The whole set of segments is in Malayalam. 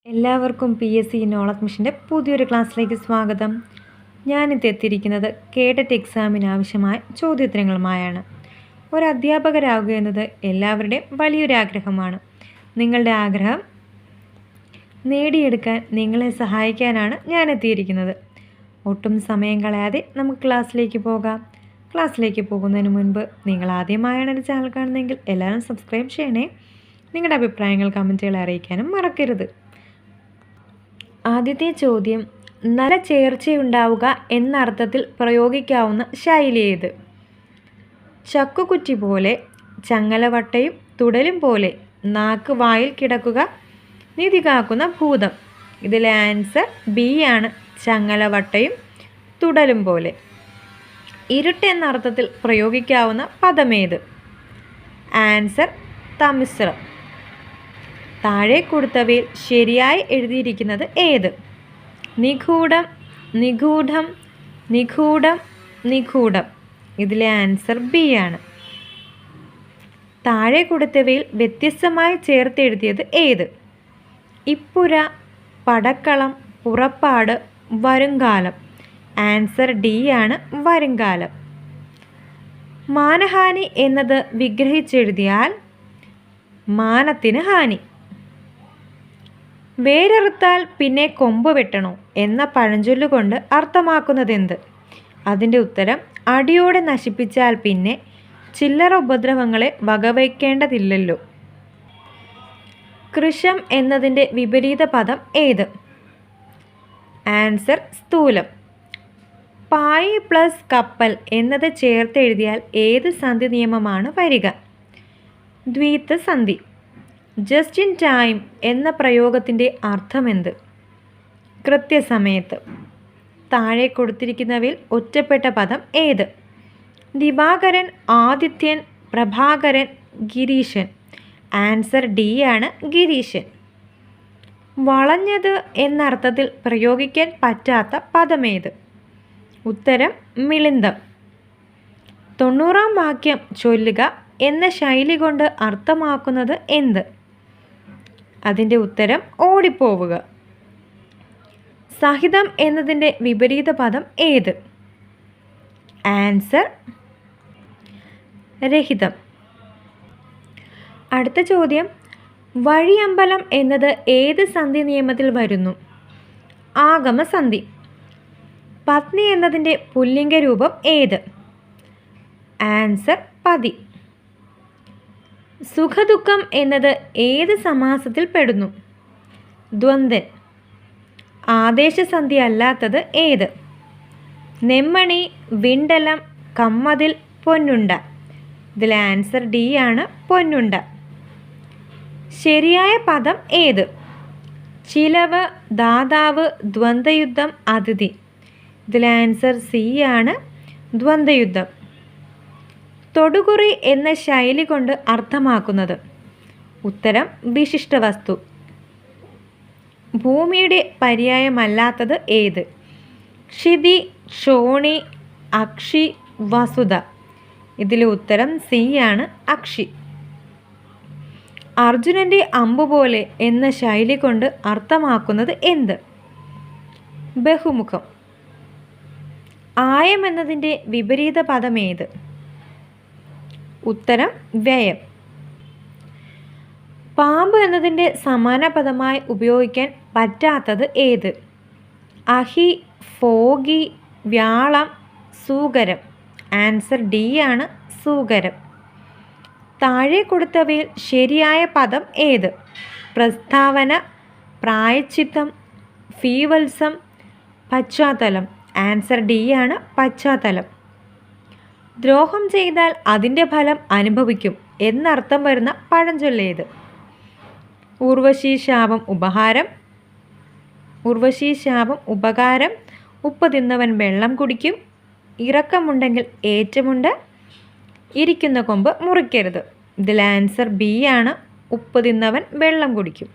എല്ലാവർക്കും PSC നോളജ് മിഷൻ്റെ പുതിയൊരു ക്ലാസ്സിലേക്ക് സ്വാഗതം. ഞാനിത് എത്തിയിരിക്കുന്നത് കേഡറ്റ് എക്സാമിന് ആവശ്യമായ ചോദ്യോത്തരങ്ങളുമായാണ്. ഒരു അധ്യാപകരാകുക എന്നത് എല്ലാവരുടെയും വലിയൊരു ആഗ്രഹമാണ്. നിങ്ങളുടെ ആഗ്രഹം നേടിയെടുക്കാൻ നിങ്ങളെ സഹായിക്കാനാണ് ഞാൻ എത്തിയിരിക്കുന്നത്. ഒട്ടും സമയം കളയാതെ നമുക്ക് ക്ലാസ്സിലേക്ക് പോകാം. ക്ലാസ്സിലേക്ക് പോകുന്നതിന് മുൻപ് നിങ്ങൾ ആദ്യമായാണ് എൻ്റെ ചാനൽ കാണുന്നതെങ്കിൽ എല്ലാവരും സബ്സ്ക്രൈബ് ചെയ്യണേ. നിങ്ങളുടെ അഭിപ്രായങ്ങൾ കമൻറ്റുകൾ അറിയിക്കാനും മറക്കരുത്. ആദ്യത്തെ ചോദ്യം, നല്ല ചേർച്ചയുണ്ടാവുക എന്നർത്ഥത്തിൽ പ്രയോഗിക്കാവുന്ന ശൈലി ഏത്? ചക്കുകുറ്റി പോലെ, ചങ്ങലവട്ടയും തുടലും പോലെ, നാക്ക് വായിൽ കിടക്കുക, നിധി കാക്കുന്ന ഭൂതം. ഇതിലെ ആൻസർ ബി ആണ്, ചങ്ങലവട്ടയും തുടലും പോലെ. ഇരുട്ട് എന്നർത്ഥത്തിൽ പ്രയോഗിക്കാവുന്ന പദമേത്? ആൻസർ തമിശ്രം. താഴെ കൊടുത്തവയിൽ ശരിയായി എഴുതിയിരിക്കുന്നത് ഏത്? നിഗൂഢം, നിഗൂഢം, നിഗൂഢം, നിഗൂഢം. ഇതിലെ ആൻസർ ബി ആണ്. താഴെ കൊടുത്തവയിൽ വ്യത്യസ്തമായി ചേർത്തെഴുതിയത് ഏത്? ഇപ്പുര, പടക്കളം, പുറപ്പാട്, വരുംകാലം. ആൻസർ ഡി ആണ്, വരുംകാലം. മാനഹാനി എന്നത് വിഗ്രഹിച്ചെഴുതിയാൽ മാനത്തിന് ഹാനി. വേരറുത്താൽ പിന്നെ കൊമ്പ് വെട്ടണോ എന്ന പഴഞ്ചൊല്ലുകൊണ്ട് അർത്ഥമാക്കുന്നതെന്ത്? അതിൻ്റെ ഉത്തരം അടിയോടെ നശിപ്പിച്ചാൽ പിന്നെ ചില്ലറ ഉപദ്രവങ്ങളെ വകവയ്ക്കേണ്ടതില്ലല്ലോ. കൃശം എന്നതിൻ്റെ വിപരീത പദം ഏത്? ആൻസർ സ്ഥൂലം. പായി പ്ലസ് കപ്പൽ എന്നത് ചേർത്തെഴുതിയാൽ ഏത് സന്ധി നിയമമാണ് വരിക? ദ്വിത്വ സന്ധി. ജസ്റ്റ് ഇൻ ടൈം എന്ന പ്രയോഗത്തിൻ്റെ അർത്ഥമെന്ത്? കൃത്യസമയത്ത്. താഴെ കൊടുത്തിരിക്കുന്നവയിൽ ഒറ്റപ്പെട്ട പദം ഏത്? ദിവാകരൻ, ആദിത്യൻ, പ്രഭാകരൻ, ഗിരീശൻ. ആൻസർ ഡി ആണ്, ഗിരീശൻ. വളഞ്ഞത് എന്നർത്ഥത്തിൽ പ്രയോഗിക്കാൻ പറ്റാത്ത പദമേത്? ഉത്തരം മിളിന്തം. 90-ാം വാക്യം ചൊല്ലുക എന്ന ശൈലി കൊണ്ട് അർത്ഥമാക്കുന്നത് എന്ത്? അതിൻ്റെ ഉത്തരം ഓടിപ്പോവുക. സഹിതം എന്നതിൻ്റെ വിപരീത പദം ഏത്? ആൻസർ രഹിതം. അടുത്ത ചോദ്യം, വഴിയമ്പലം എന്നത് ഏത് സന്ധി നിയമത്തിൽ വരുന്നു? ആഗമസന്ധി. പത്നി എന്നതിൻ്റെ പുല്ലിംഗ രൂപം ഏത്? ആൻസർ പതി. സുഖദുഃഖം എന്നത് ഏത് സമാസത്തിൽ പെടുന്നു? ദ്വന്ദ്വൻ. ആദേശസന്ധി അല്ലാത്തത് ഏത്? നെമ്മണി, വിണ്ടലം, കമ്മതിൽ, പൊന്നുണ്ട. ഇതിൽ ആൻസർ ഡി ആണ്, പൊന്നുണ്ട. ശരിയായ പദം ഏത്? ചിലവ്, ദാതാവ്, ദ്വന്ദ്വയുദ്ധം, അതിഥി. ഇതിൽ ആൻസർ സി ആണ്, ദ്വന്ദ്വയുദ്ധം. തൊടുകുറി എന്ന ശൈലി കൊണ്ട് അർത്ഥമാക്കുന്നത്? ഉത്തരം വിശിഷ്ട വസ്തു. ഭൂമിയുടെ പര്യായമല്ലാത്തത് ഏത്? ക്ഷിതി, ക്ഷോണി, അക്ഷി, വസുധ. ഇതിലെ ഉത്തരം സി ആണ്, അക്ഷി. അർജുനൻ്റെ അമ്പുപോലെ എന്ന ശൈലി കൊണ്ട് അർത്ഥമാക്കുന്നത് എന്ത്? ബഹുമുഖം. ആയം എന്നതിൻ്റെ വിപരീത പദമേത്? ഉത്തരം വ്യയം. പാമ്പ് എന്നതിൻ്റെ സമാന പദമായി ഉപയോഗിക്കാൻ പറ്റാത്തത് ഏത്? അഹി, ഫോഗി, വ്യാളം, സൂകരം. ആൻസർ ഡി ആണ്, സൂകരം. താഴെ കൊടുത്തവയിൽ ശരിയായ പദം ഏത്? പ്രസ്താവന, പ്രായശ്ചിത്തം, ഫീവത്സം, പശ്ചാത്തലം. ആൻസർ ഡി ആണ്, പശ്ചാത്തലം. ദ്രോഹം ചെയ്താൽ അതിൻ്റെ ഫലം അനുഭവിക്കും എന്നർത്ഥം വരുന്ന പഴഞ്ചൊല്ലേത്? ഉർവശി ശാപം ഉപഹാരം, ഉർവശി ശാപം ഉപകാരം, ഉപ്പ് തിന്നവൻ വെള്ളം കുടിക്കും, ഇറക്കമുണ്ടെങ്കിൽ ഏറ്റമുണ്ട്, ഇരിക്കുന്ന കൊമ്പ് മുറിക്കരുത്. ഇതിൽ ആൻസർ ബി ആണ്, ഉപ്പ് തിന്നവൻ വെള്ളം കുടിക്കും.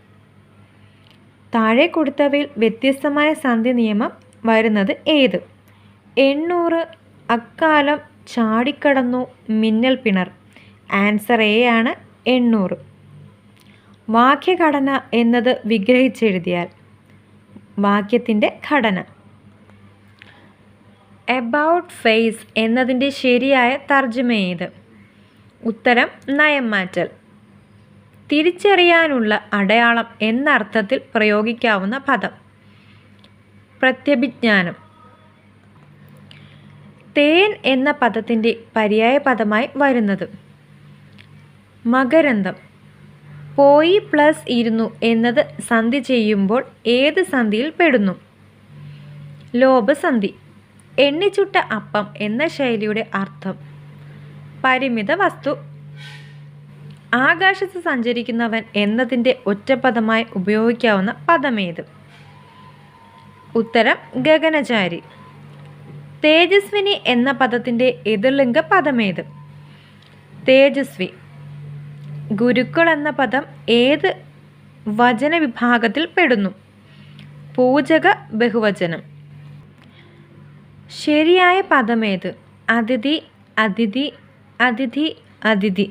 താഴെ കൊടുത്തവയിൽ വ്യത്യസ്തമായ സന്ധി നിയമം വരുന്നത് ഏത്? 800, അക്കാലം, ചാടിക്കടന്നു, മിന്നൽ പിണർ. ആൻസർ എ ആണ്, 800. വാക്യഘടന എന്നത് വിഗ്രഹിച്ചെഴുതിയാൽ വാക്യത്തിൻ്റെ ഘടന. എബൌട്ട് ഫേസ് എന്നതിൻ്റെ ശരിയായ തർജ്ജമ ഏത്? ഉത്തരം നയം മാറ്റൽ. തിരിച്ചറിയാനുള്ള അടയാളം എന്നർത്ഥത്തിൽ പ്രയോഗിക്കാവുന്ന പദം പ്രത്യഭിജ്ഞാനം. തേൻ എന്ന പദത്തിൻ്റെ പര്യായ പദമായി വരുന്നത് മകരന്തം. പോയി പ്ലസ് ഇരുന്നു എന്നത് സന്ധി ചെയ്യുമ്പോൾ ഏത് സന്ധിയിൽ പെടുന്നു? ലോഭസന്ധി. എണ്ണിച്ചുട്ട അപ്പം എന്ന ശൈലിയുടെ അർത്ഥം പരിമിത വസ്തു. ആകാശത്ത് സഞ്ചരിക്കുന്നവൻ എന്നതിൻ്റെ ഒറ്റപ്പദമായി ഉപയോഗിക്കാവുന്ന പദമേത്? ഉത്തരം ഗഗനചാരി. തേജസ്വിനി എന്ന പദത്തിൻ്റെ എതിർലിംഗ പദമേത്? തേജസ്വി. ഗുരുക്കൾ എന്ന പദം ഏത് വചന വിഭാഗത്തിൽ പെടുന്നു? പൂജക ബഹുവചനം. ശരിയായ പദമേത്? അതിഥി, അതിഥി, അതിഥി, അതിഥി.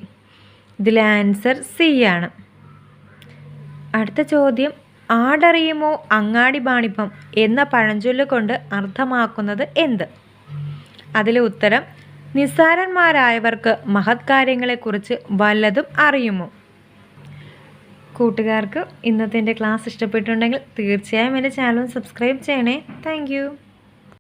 ഇതിലെ ആൻസർ സി ആണ്. അടുത്ത ചോദ്യം, ആടറിയുമോ അങ്ങാടി ബാണിപ്പം എന്ന പഴഞ്ചൊല്ല് കൊണ്ട് അർത്ഥമാക്കുന്നത് എന്ത്? അതിലെ ഉത്തരം നിസ്സാരന്മാരായവർക്ക് മഹത് കാര്യങ്ങളെക്കുറിച്ച് വല്ലതും അറിയുമോ? കൂട്ടുകാർക്ക് ഇന്നത്തെ എൻ്റെ ക്ലാസ് ഇഷ്ടപ്പെട്ടിട്ടുണ്ടെങ്കിൽ തീർച്ചയായും എൻ്റെ ചാനൽ സബ്സ്ക്രൈബ് ചെയ്യണേ. താങ്ക്